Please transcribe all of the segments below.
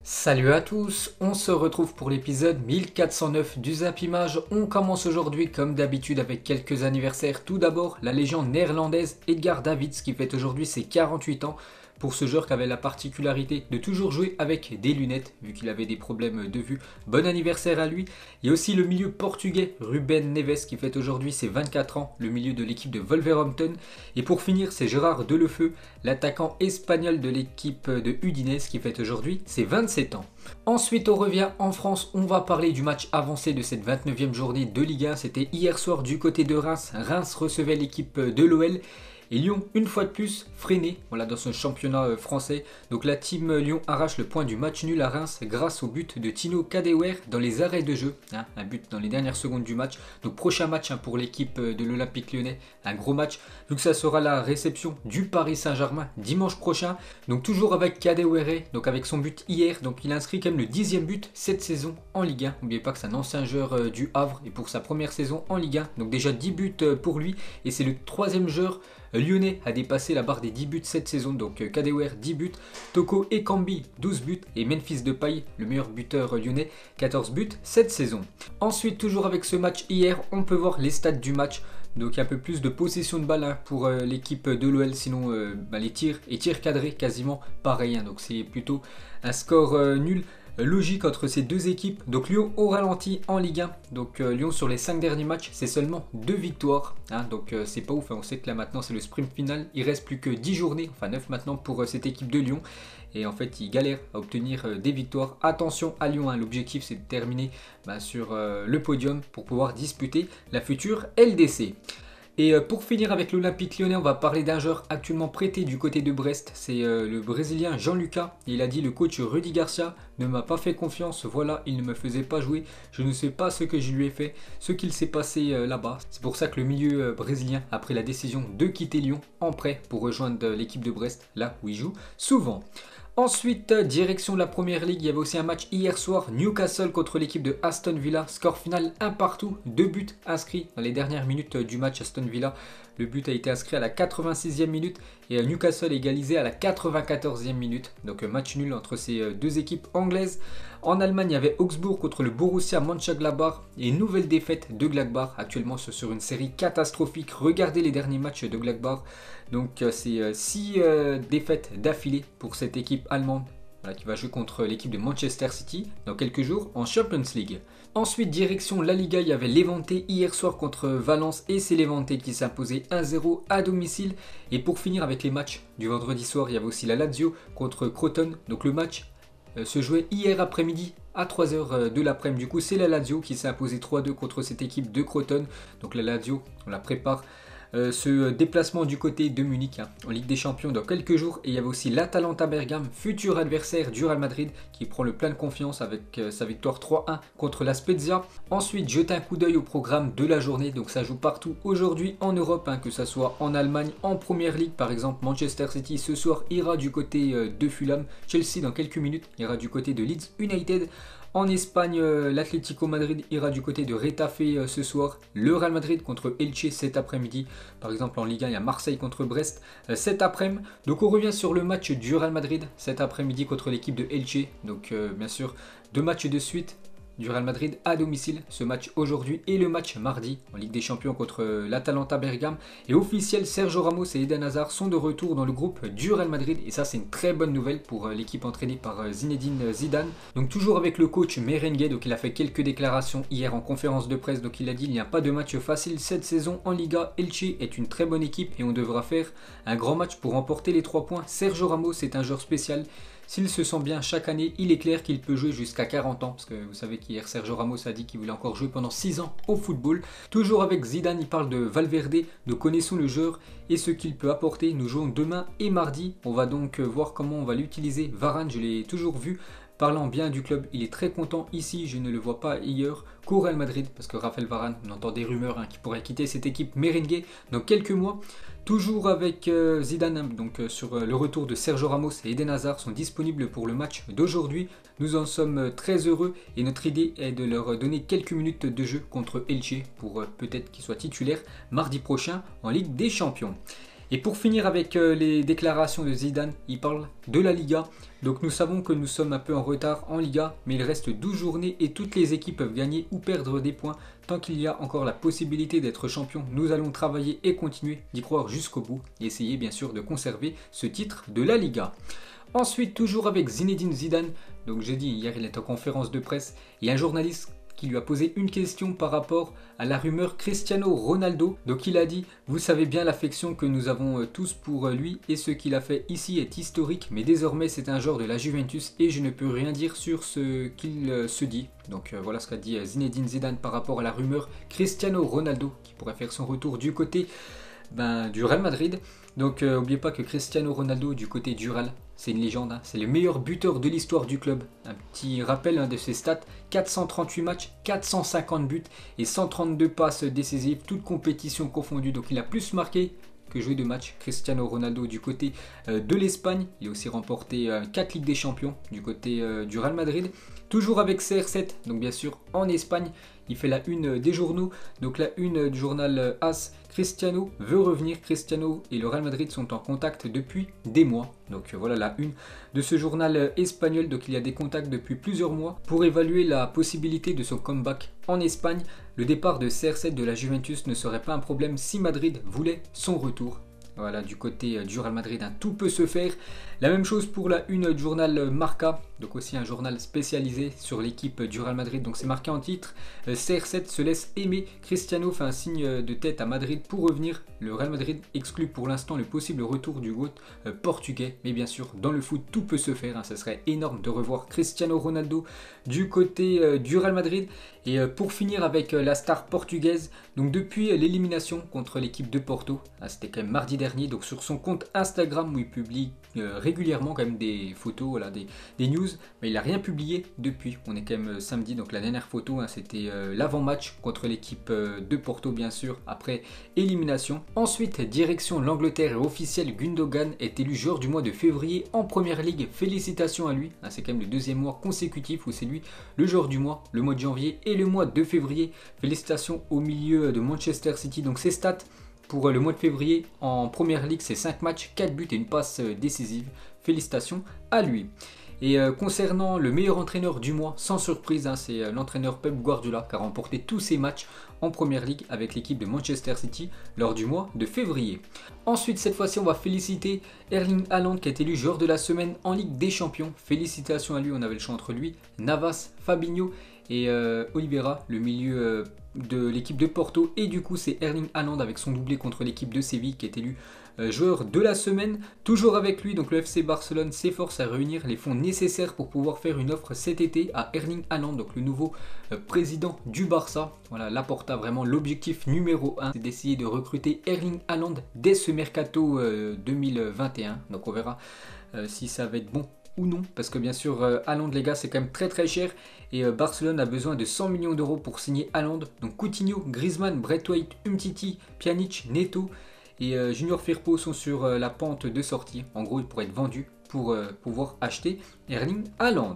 Salut à tous, on se retrouve pour l'épisode 1409 du Zap Image. On commence aujourd'hui comme d'habitude avec quelques anniversaires. Tout d'abord, la légende néerlandaise Edgar Davids qui fête aujourd'hui ses 48 ans. Pour ce joueur qui avait la particularité de toujours jouer avec des lunettes, vu qu'il avait des problèmes de vue. Bon anniversaire à lui. Il y a aussi le milieu portugais Ruben Neves qui fête aujourd'hui ses 24 ans, le milieu de l'équipe de Wolverhampton. Et pour finir, c'est Gérard Delefeu, l'attaquant espagnol de l'équipe de Udinese qui fête aujourd'hui ses 27 ans. Ensuite, on revient en France, on va parler du match avancé de cette 29e journée de Ligue 1. C'était hier soir du côté de Reims. Reims recevait l'équipe de l'OL. Et Lyon, une fois de plus, freiné dans ce championnat français. Donc la team Lyon arrache le point du match nul à Reims grâce au but de Tino Kadewere dans les arrêts de jeu. Un but dans les dernières secondes du match. Donc prochain match pour l'équipe de l'Olympique Lyonnais. Un gros match, vu que ça sera la réception du Paris Saint-Germain dimanche prochain. Donc toujours avec Kadewere, donc avec son but hier. Donc il inscrit quand même le 10e but cette saison en Ligue 1. N'oubliez pas que c'est un ancien joueur du Havre et pour sa première saison en Ligue 1. Donc déjà 10 buts pour lui et c'est le 3e joueur lyonnais à dépasser la barre des 10 buts cette saison, donc Kadewere 10 buts, Toko Ekambi 12 buts et Memphis Depay, le meilleur buteur lyonnais, 14 buts cette saison. Ensuite, toujours avec ce match hier, on peut voir les stats du match. Donc il y a un peu plus de possession de balle pour l'équipe de l'OL, sinon les tirs et tirs cadrés quasiment pareil. Donc c'est plutôt un score nul. Logique entre ces deux équipes. Donc Lyon au ralenti en Ligue 1. Donc Lyon sur les 5 derniers matchs, c'est seulement 2 victoires. Donc c'est pas ouf. On sait que là maintenant c'est le sprint final. Il reste plus que 10 journées, enfin 9 maintenant pour cette équipe de Lyon. Et en fait ils galèrent à obtenir des victoires. Attention à Lyon, l'objectif c'est de terminer sur le podium pour pouvoir disputer la future LDC. Et pour finir avec l'Olympique Lyonnais, on va parler d'un joueur actuellement prêté du côté de Brest. C'est le Brésilien Jean-Lucas. Il a dit: le coach Rudy Garcia ne m'a pas fait confiance. Voilà, il ne me faisait pas jouer. Je ne sais pas ce que je lui ai fait, ce qu'il s'est passé là-bas. C'est pour ça que le milieu brésilien a pris la décision de quitter Lyon en prêt pour rejoindre l'équipe de Brest, là où il joue souvent. Ensuite, direction de la Première Ligue, il y avait aussi un match hier soir, Newcastle contre l'équipe de Aston Villa. Score final 1 partout, 2 buts inscrits dans les dernières minutes du match. Aston Villa, le but a été inscrit à la 86e minute et Newcastle égalisé à la 94e minute. Donc match nul entre ces deux équipes anglaises. En Allemagne, il y avait Augsbourg contre le Borussia Mönchengladbach et une nouvelle défaite de Gladbach. Actuellement sur une série catastrophique. Regardez les derniers matchs de Gladbach. Donc c'est 6 défaites d'affilée pour cette équipe allemande qui va jouer contre l'équipe de Manchester City dans quelques jours en Champions League. Ensuite, direction la Liga, il y avait Levante hier soir contre Valence et c'est Levante qui s'imposait 1-0 à domicile. Et pour finir avec les matchs du vendredi soir, il y avait aussi la Lazio contre Crotone. Donc le match se jouait hier après-midi à 3h de l'après-midi. Du coup, c'est la Lazio qui s'est imposée 3-2 contre cette équipe de Crotone. Donc la Lazio, on la prépare. Ce déplacement du côté de Munich en Ligue des Champions dans quelques jours. Et il y avait aussi l'Atalanta Bergame, futur adversaire du Real Madrid, qui prend le plein de confiance avec sa victoire 3-1 contre la Spezia. Ensuite, jetez un coup d'œil au programme de la journée. Donc ça joue partout aujourd'hui en Europe, que ce soit en Allemagne, en Première Ligue. Par exemple, Manchester City ce soir ira du côté de Fulham. Chelsea dans quelques minutes ira du côté de Leeds United. En Espagne, l'Atlético Madrid ira du côté de Retafe ce soir. Le Real Madrid contre Elche cet après-midi. Par exemple, en Ligue 1, il y a Marseille contre Brest cet après-midi. Donc on revient sur le match du Real Madrid cet après-midi contre l'équipe de Elche. Donc bien sûr, 2 matchs de suite du Real Madrid à domicile, ce match aujourd'hui et le match mardi en Ligue des Champions contre l'Atalanta Bergame. Et officiel, Sergio Ramos et Eden Hazard sont de retour dans le groupe du Real Madrid et ça c'est une très bonne nouvelle pour l'équipe entraînée par Zinedine Zidane. Donc toujours avec le coach merengue, donc il a fait quelques déclarations hier en conférence de presse. Donc il a dit: il n'y a pas de match facile cette saison en Liga, Elche est une très bonne équipe et on devra faire un grand match pour remporter les 3 points. Sergio Ramos est un joueur spécial. S'il se sent bien chaque année, il est clair qu'il peut jouer jusqu'à 40 ans. Parce que vous savez qu'hier, Sergio Ramos a dit qu'il voulait encore jouer pendant 6 ans au football. Toujours avec Zidane, il parle de Valverde. Nous connaissons le joueur et ce qu'il peut apporter. Nous jouons demain et mardi. On va donc voir comment on va l'utiliser. Varane, je l'ai toujours vu parlant bien du club. Il est très content ici. Je ne le vois pas ailleurs qu'au Real Madrid. Parce que Raphaël Varane, on entend des rumeurs qui pourrait quitter cette équipe merengue dans quelques mois. Toujours avec Zidane, donc sur le retour de Sergio Ramos et Eden Hazard sont disponibles pour le match d'aujourd'hui. Nous en sommes très heureux et notre idée est de leur donner quelques minutes de jeu contre Elche pour peut-être qu'ils soient titulaires mardi prochain en Ligue des Champions. Et pour finir avec les déclarations de Zidane, il parle de la Liga. Donc nous savons que nous sommes un peu en retard en Liga, mais il reste 12 journées et toutes les équipes peuvent gagner ou perdre des points. Tant qu'il y a encore la possibilité d'être champion, nous allons travailler et continuer d'y croire jusqu'au bout et essayer bien sûr de conserver ce titre de la Liga. Ensuite, toujours avec Zinedine Zidane, donc j'ai dit hier il est en conférence de presse, il y a un journaliste qui lui a posé une question par rapport à la rumeur Cristiano Ronaldo. Donc il a dit: vous savez bien l'affection que nous avons tous pour lui et ce qu'il a fait ici est historique, mais désormais c'est un joueur de la Juventus et je ne peux rien dire sur ce qu'il se dit. Donc voilà ce qu'a dit Zinedine Zidane par rapport à la rumeur Cristiano Ronaldo qui pourrait faire son retour du côté du Real Madrid. Donc n'oubliez pas que Cristiano Ronaldo du côté du Real, c'est une légende, hein. C'est le meilleur buteur de l'histoire du club. Un petit rappel de ses stats: 438 matchs, 450 buts et 132 passes décisives, toutes compétitions confondues. Donc il a plus marqué que joué de matchs. Cristiano Ronaldo du côté de l'Espagne. Il a aussi remporté 4 Ligues des Champions du côté du Real Madrid. Toujours avec CR7, donc bien sûr en Espagne. Il fait la une des journaux, donc la une du journal AS. Cristiano veut revenir. Cristiano et le Real Madrid sont en contact depuis des mois. Donc voilà la une de ce journal espagnol. Donc il y a des contacts depuis plusieurs mois pour évaluer la possibilité de son comeback en Espagne. Le départ de CR7 de la Juventus ne serait pas un problème si Madrid voulait son retour. Voilà, du côté du Real Madrid, hein, tout peut se faire. La même chose pour la une du journal Marca, donc aussi un journal spécialisé sur l'équipe du Real Madrid. Donc c'est marqué en titre: CR7 se laisse aimer, Cristiano fait un signe de tête à Madrid pour revenir. Le Real Madrid exclut pour l'instant le possible retour du GOAT portugais. Mais bien sûr, dans le foot, tout peut se faire, hein. Ça serait énorme de revoir Cristiano Ronaldo du côté du Real Madrid. Et pour finir avec la star portugaise, donc depuis l'élimination contre l'équipe de Porto, c'était quand même mardi dernier, donc sur son compte Instagram où il publie régulièrement quand même des photos, voilà, des news, mais il n'a rien publié depuis. On est quand même samedi, donc la dernière photo, hein, c'était l'avant-match contre l'équipe de Porto bien sûr, après élimination. Ensuite, direction l'Angleterre et officiel, Gundogan est élu joueur du mois de février en Première Ligue. Félicitations à lui, hein, c'est quand même le deuxième mois consécutif où c'est lui le joueur du mois, le mois de janvier et le mois de février. Félicitations au milieu de Manchester City. Donc ses stats pour le mois de février en Première Ligue, c'est 5 matchs, 4 buts et une passe décisive. Félicitations à lui. Et concernant le meilleur entraîneur du mois, sans surprise, hein, c'est l'entraîneur Pep Guardiola qui a remporté tous ses matchs en Première Ligue avec l'équipe de Manchester City lors du mois de février. Ensuite, cette fois-ci, on va féliciter Erling Haaland qui a été élu joueur de la semaine en Ligue des Champions. Félicitations à lui, on avait le choix entre lui, Navas, Fabinho et Oliveira, le milieu de l'équipe de Porto. Et du coup, c'est Erling Haaland avec son doublé contre l'équipe de Séville qui est élu joueur de la semaine. Toujours avec lui, donc le FC Barcelone s'efforce à réunir les fonds nécessaires pour pouvoir faire une offre cet été à Erling Haaland, donc le nouveau président du Barça. Voilà, Laporta, vraiment l'objectif numéro 1, c'est d'essayer de recruter Erling Haaland dès ce mercato 2021. Donc on verra si ça va être bon ou non, parce que bien sûr Haaland les gars c'est quand même très très cher et Barcelone a besoin de 100 millions d'euros pour signer Haaland. Donc Coutinho, Griezmann, Braithwaite, Umtiti, Pjanic, Neto et Junior Firpo sont sur la pente de sortie. En gros, ils pourraient être vendus pour pouvoir acheter Erling Haaland.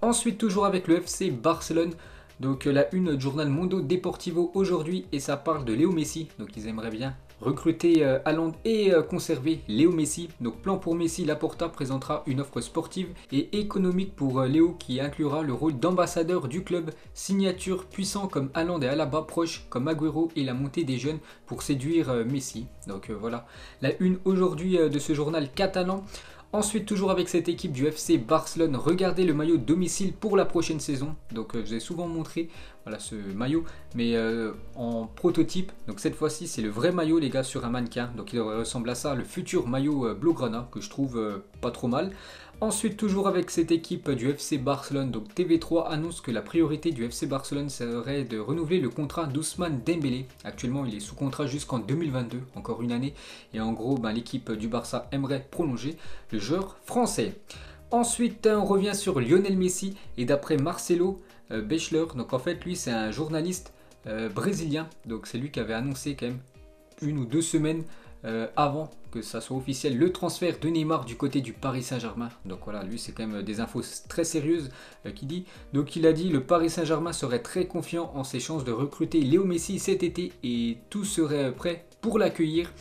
Ensuite, toujours avec le FC Barcelone, donc la une du journal Mundo Deportivo aujourd'hui, et ça parle de Léo Messi. Donc ils aimeraient bien recruter Haaland et conserver Léo Messi. Donc plan pour Messi, Laporta présentera une offre sportive et économique pour Léo qui inclura le rôle d'ambassadeur du club, signature puissant comme Haaland et Alaba, proche comme Agüero et la montée des jeunes pour séduire Messi. Donc voilà la une aujourd'hui de ce journal catalan. Ensuite, toujours avec cette équipe du FC Barcelone, regardez le maillot domicile pour la prochaine saison. Donc je vous ai souvent montré voilà, ce maillot, mais en prototype. Donc cette fois-ci, c'est le vrai maillot les gars sur un mannequin. Donc il ressemble à ça, le futur maillot Blaugrana, que je trouve pas trop mal. Ensuite, toujours avec cette équipe du FC Barcelone, donc TV3 annonce que la priorité du FC Barcelone serait de renouveler le contrat d'Ousmane Dembélé. Actuellement, il est sous contrat jusqu'en 2022, encore une année. Et en gros, l'équipe du Barça aimerait prolonger le joueur français. Ensuite, on revient sur Lionel Messi et d'après Marcelo Bechler, donc en fait, lui, c'est un journaliste brésilien. Donc c'est lui qui avait annoncé quand même 1 ou 2 semaines avant que ça soit officiel le transfert de Neymar du côté du Paris Saint-Germain. Donc voilà, lui c'est quand même des infos très sérieuses qu'il dit. Donc il a dit: le Paris Saint-Germain serait très confiant en ses chances de recruter Léo Messi cet été et tout serait prêt pour l'accueillir.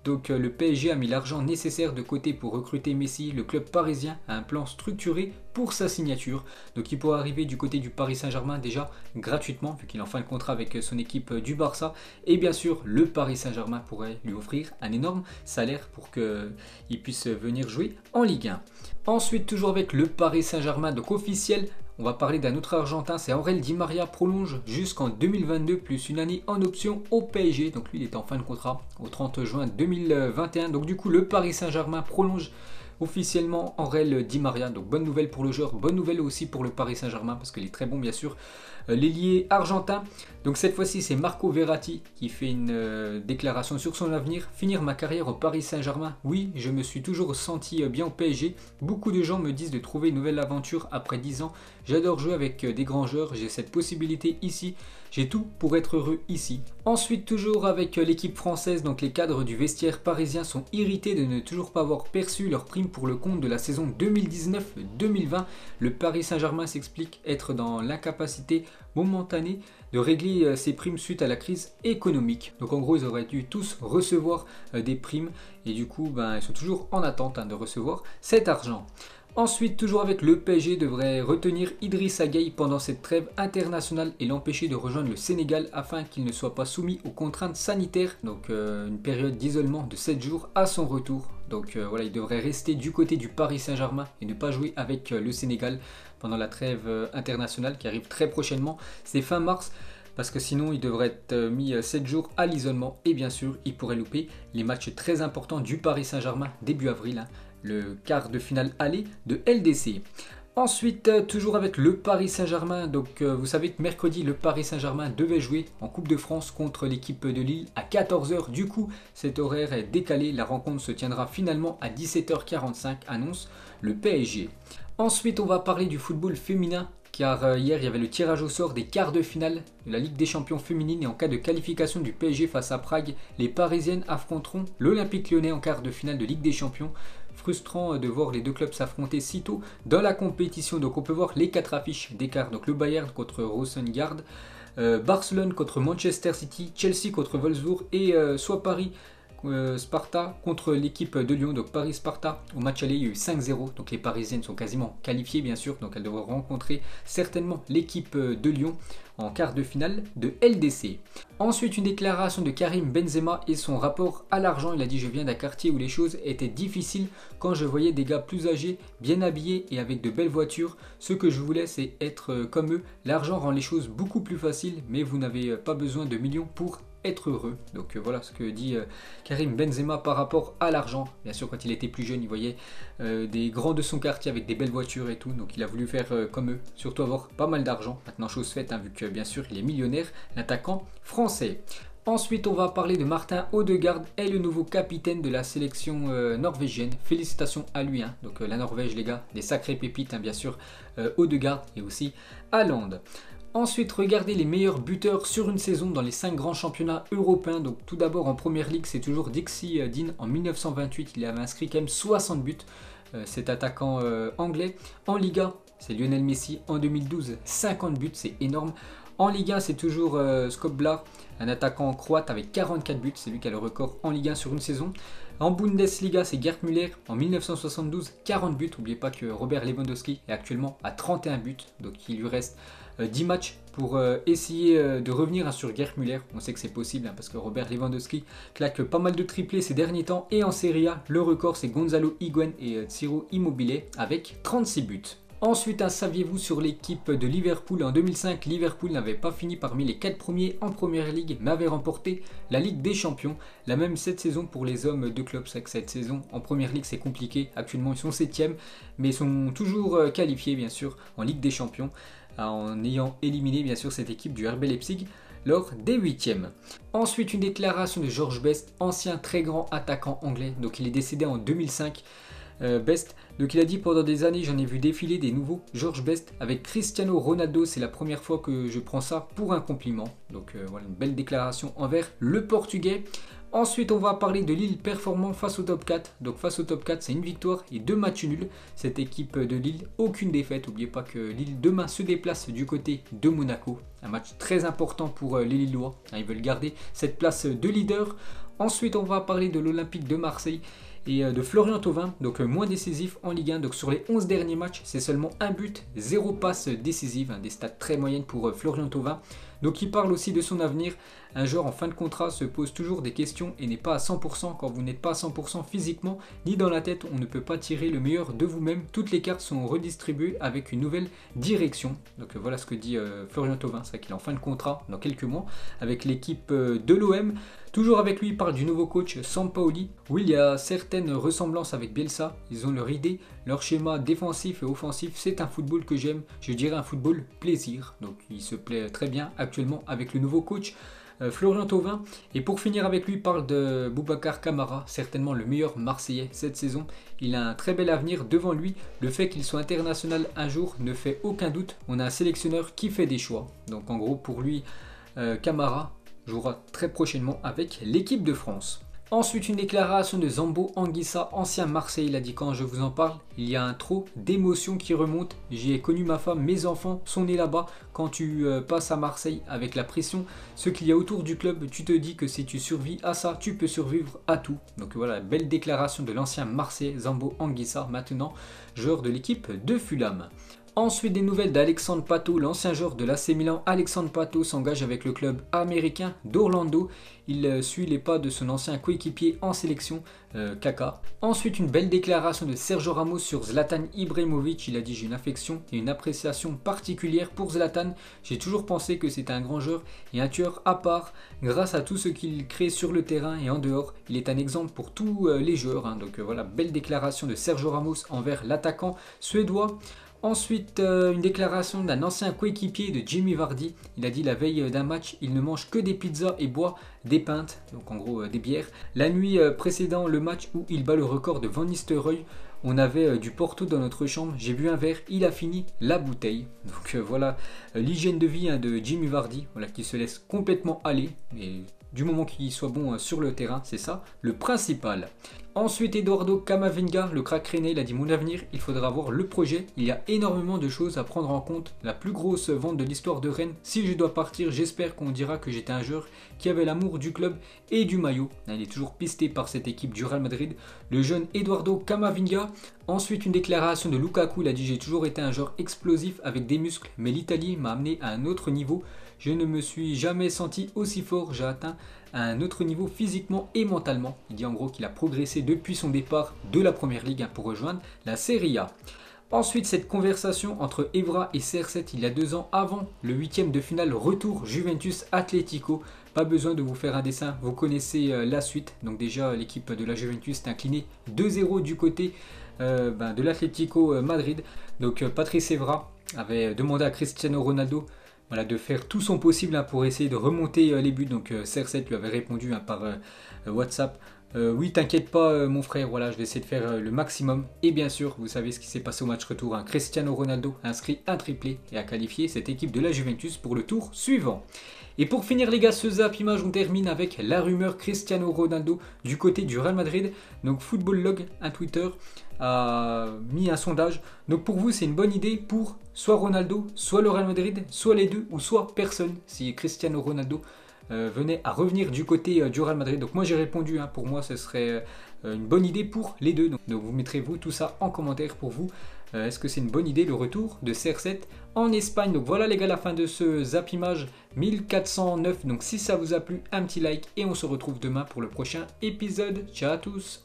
Donc le PSG a mis l'argent nécessaire de côté pour recruter Messi. Le club parisien a un plan structuré pour sa signature. Donc il pourra arriver du côté du Paris Saint-Germain déjà gratuitement vu qu'il a enfin le contrat avec son équipe du Barça. Et bien sûr le Paris Saint-Germain pourrait lui offrir un énorme salaire pour qu'il puisse venir jouer en Ligue 1. Ensuite toujours avec le Paris Saint-Germain, donc officiel. On va parler d'un autre Argentin, c'est Aurel Di Maria, prolonge jusqu'en 2022 plus une année en option au PSG. Donc lui il est en fin de contrat au 30 juin 2021. Donc du coup le Paris Saint-Germain prolonge officiellement Aurel Di Maria. Donc bonne nouvelle pour le joueur, bonne nouvelle aussi pour le Paris Saint-Germain parce qu'il est très bon bien sûr. L'ailier argentin, donc cette fois-ci c'est Marco Verratti qui fait une déclaration sur son avenir. Finir ma carrière au Paris Saint-Germain, oui, je me suis toujours senti bien au PSG. Beaucoup de gens me disent de trouver une nouvelle aventure après 10 ans. J'adore jouer avec des grands joueurs, j'ai cette possibilité ici. J'ai tout pour être heureux ici. Ensuite, toujours avec l'équipe française, donc les cadres du vestiaire parisien sont irrités de ne toujours pas avoir perçu leur prime pour le compte de la saison 2019-2020. Le Paris Saint-Germain s'explique être dans l'incapacité momentanée de régler ses primes suite à la crise économique. Donc en gros, ils auraient dû tous recevoir des primes et du coup, ils sont toujours en attente de recevoir cet argent. Ensuite, toujours avec le PSG, devrait retenir Idrissa Gueye pendant cette trêve internationale et l'empêcher de rejoindre le Sénégal afin qu'il ne soit pas soumis aux contraintes sanitaires, donc une période d'isolement de 7 jours à son retour. Donc voilà, il devrait rester du côté du Paris Saint-Germain et ne pas jouer avec le Sénégal pendant la trêve internationale qui arrive très prochainement, c'est fin mars. Parce que sinon il devrait être mis 7 jours à l'isolement et bien sûr il pourrait louper les matchs très importants du Paris Saint-Germain début avril, le quart de finale aller de LDC. Ensuite, toujours avec le Paris Saint-Germain, donc vous savez que mercredi le Paris Saint-Germain devait jouer en Coupe de France contre l'équipe de Lille à 14 h. Du coup, cet horaire est décalé, la rencontre se tiendra finalement à 17 h 45, annonce le PSG. Ensuite, on va parler du football féminin. Car hier il y avait le tirage au sort des quarts de finale de la Ligue des Champions féminine et en cas de qualification du PSG face à Prague, les Parisiennes affronteront l'Olympique Lyonnais en quart de finale de Ligue des Champions. Frustrant de voir les deux clubs s'affronter si tôt dans la compétition. Donc on peut voir les 4 affiches d'écart. Donc le Bayern contre Rosengard, Barcelone contre Manchester City, Chelsea contre Wolfsburg et soit Paris Sparta contre l'équipe de Lyon, donc Paris-Sparta. Au match aller, il y a eu 5-0, donc les Parisiennes sont quasiment qualifiées bien sûr, donc elles devront rencontrer certainement l'équipe de Lyon en quart de finale de LDC. Ensuite, une déclaration de Karim Benzema et son rapport à l'argent. Il a dit: je viens d'un quartier où les choses étaient difficiles quand je voyais des gars plus âgés, bien habillés et avec de belles voitures. Ce que je voulais, c'est être comme eux. L'argent rend les choses beaucoup plus faciles, mais vous n'avez pas besoin de millions pour être heureux. Donc voilà ce que dit Karim Benzema par rapport à l'argent. Bien sûr, quand il était plus jeune, il voyait des grands de son quartier avec des belles voitures et tout, donc il a voulu faire comme eux, surtout avoir pas mal d'argent. Maintenant, chose faite, vu que bien sûr il est millionnaire, l'attaquant français. Ensuite, on va parler de Martin Odegaard, est le nouveau capitaine de la sélection norvégienne. Félicitations à lui. Donc la Norvège, les gars, des sacrés pépites, bien sûr, Odegaard et aussi Haaland. Ensuite, regardez les meilleurs buteurs sur une saison dans les 5 grands championnats européens. Donc tout d'abord en première ligue, c'est toujours Dixie Dean en 1928. Il avait inscrit quand même 60 buts, cet attaquant anglais. En Liga, c'est Lionel Messi en 2012, 50 buts, c'est énorme. En Ligue 1, c'est toujours Skoblar, un attaquant croate avec 44 buts. C'est lui qui a le record en Ligue 1 sur une saison. En Bundesliga, c'est Gerd Müller en 1972, 40 buts. N'oubliez pas que Robert Lewandowski est actuellement à 31 buts. Donc il lui reste 10 matchs pour essayer de revenir sur Gerd Müller. On sait que c'est possible parce que Robert Lewandowski claque pas mal de triplés ces derniers temps. Et en Serie A, le record c'est Gonzalo Higuaín et Ciro Immobile avec 36 buts. Ensuite, saviez-vous sur l'équipe de Liverpool? En 2005, Liverpool n'avait pas fini parmi les 4 premiers en Première Ligue, mais avait remporté la Ligue des Champions. La même cette saison pour les hommes de club. C'est que cette saison en Première Ligue, c'est compliqué. Actuellement, ils sont 7e, mais ils sont toujours qualifiés, bien sûr, en Ligue des Champions, en ayant éliminé, bien sûr, cette équipe du RB Leipzig lors des 8e. Ensuite, une déclaration de George Best, ancien très grand attaquant anglais. Donc, il est décédé en 2005. Best, donc il a dit: pendant des années j'en ai vu défiler des nouveaux George Best avec Cristiano Ronaldo, c'est la première fois que je prends ça pour un compliment. Donc voilà une belle déclaration envers le Portugais. Ensuite, on va parler de Lille performant face au top 4. Donc face au top 4, c'est une victoire et 2 matchs nuls. Cette équipe de Lille, aucune défaite. N'oubliez pas que Lille demain se déplace du côté de Monaco. Un match très important pour les Lillois. Ils veulent garder cette place de leader. Ensuite, on va parler de l'Olympique de Marseille et de Florian Thauvin, donc moins décisif en Ligue 1. Donc sur les 11 derniers matchs, c'est seulement un but, 0 passe décisive, des stats très moyennes pour Florian Thauvin. Donc il parle aussi de son avenir. Un joueur en fin de contrat se pose toujours des questions et n'est pas à 100%. Quand vous n'êtes pas à 100% physiquement ni dans la tête, on ne peut pas tirer le meilleur de vous-même. Toutes les cartes sont redistribuées avec une nouvelle direction. Donc voilà ce que dit Florian Thauvin. C'est vrai qu'il est en fin de contrat dans quelques mois avec l'équipe de l'OM. Toujours avec lui, il parle du nouveau coach Sampaoli, où il y a certaines ressemblances avec Bielsa. Ils ont leur idée, leur schéma défensif et offensif. C'est un football que j'aime, je dirais un football plaisir. Donc il se plaît très bien actuellement avec le nouveau coach Florian Thauvin. Et pour finir avec lui, il parle de Boubacar Kamara, certainement le meilleur Marseillais cette saison. Il a un très bel avenir devant lui. Le fait qu'il soit international un jour ne fait aucun doute. On a un sélectionneur qui fait des choix. Donc en gros pour lui, Kamara jouera très prochainement avec l'équipe de France. Ensuite, une déclaration de Zambo Anguissa, ancien Marseille. Il a dit: quand je vous en parle, il y a un trop d'émotions qui remontent. J'y ai connu ma femme, mes enfants sont nés là-bas. Quand tu passes à Marseille avec la pression, ce qu'il y a autour du club, tu te dis que si tu survis à ça, tu peux survivre à tout. Donc voilà, belle déclaration de l'ancien Marseillais Zambo Anguissa, maintenant joueur de l'équipe de Fulham. Ensuite, des nouvelles d'Alexandre Pato, l'ancien joueur de l'AC Milan. Alexandre Pato s'engage avec le club américain d'Orlando. Il suit les pas de son ancien coéquipier en sélection, Kaka. Ensuite, une belle déclaration de Sergio Ramos sur Zlatan Ibrahimovic. Il a dit: j'ai une affection et une appréciation particulière pour Zlatan. J'ai toujours pensé que c'était un grand joueur et un tueur à part. Grâce à tout ce qu'il crée sur le terrain et en dehors, il est un exemple pour tous les joueurs. Donc voilà, belle déclaration de Sergio Ramos envers l'attaquant suédois. Ensuite, une déclaration d'un ancien coéquipier de Jamie Vardy. Il a dit: la veille d'un match, il ne mange que des pizzas et boit des pintes, donc en gros des bières. La nuit précédant le match où il bat le record de Van Nistelrooy, on avait du Porto dans notre chambre. J'ai bu un verre, il a fini la bouteille. Donc voilà l'hygiène de vie de Jamie Vardy, voilà, qui se laisse complètement aller. Et du moment qu'il soit bon sur le terrain, c'est ça le principal. Ensuite, Eduardo Camavinga, le crack rennais, il a dit: mon avenir, il faudra voir le projet. Il y a énormément de choses à prendre en compte. La plus grosse vente de l'histoire de Rennes. Si je dois partir, j'espère qu'on dira que j'étais un joueur qui avait l'amour du club et du maillot. Il est toujours pisté par cette équipe du Real Madrid, le jeune Eduardo Camavinga. Ensuite, une déclaration de Lukaku, il a dit: j'ai toujours été un joueur explosif avec des muscles, mais l'Italie m'a amené à un autre niveau. Je ne me suis jamais senti aussi fort, j'ai atteint un autre niveau physiquement et mentalement. Il dit en gros qu'il a progressé depuis son départ de la Première Ligue pour rejoindre la Serie A. Ensuite, cette conversation entre Evra et CR7 il y a 2 ans avant le 8e de finale retour Juventus Atlético. Pas besoin de vous faire un dessin, vous connaissez la suite. Donc déjà, l'équipe de la Juventus est inclinée 2-0 du côté de l'Atlético Madrid. Donc Patrice Evra avait demandé à Cristiano Ronaldo de faire tout son possible pour essayer de remonter les buts. Donc CR7 lui avait répondu par WhatsApp: oui, t'inquiète pas mon frère, voilà, je vais essayer de faire le maximum. Et bien sûr, vous savez ce qui s'est passé au match retour. Cristiano Ronaldo a inscrit un triplé et a qualifié cette équipe de la Juventus pour le tour suivant. Et pour finir les gars, ce Zap Image, on termine avec la rumeur Cristiano Ronaldo du côté du Real Madrid. Donc Football Log, un Twitter, a mis un sondage. Donc pour vous, c'est une bonne idée pour soit Ronaldo, soit le Real Madrid, soit les deux, ou soit personne, si Cristiano Ronaldo venait à revenir du côté du Real Madrid. Donc moi j'ai répondu, pour moi ce serait une bonne idée pour les deux. Donc vous mettrez vous tout ça en commentaire pour vous. Est-ce que c'est une bonne idée le retour de CR7 en Espagne? Donc voilà les gars, la fin de ce Zap Image 1409. Donc si ça vous a plu, un petit like et on se retrouve demain pour le prochain épisode. Ciao à tous.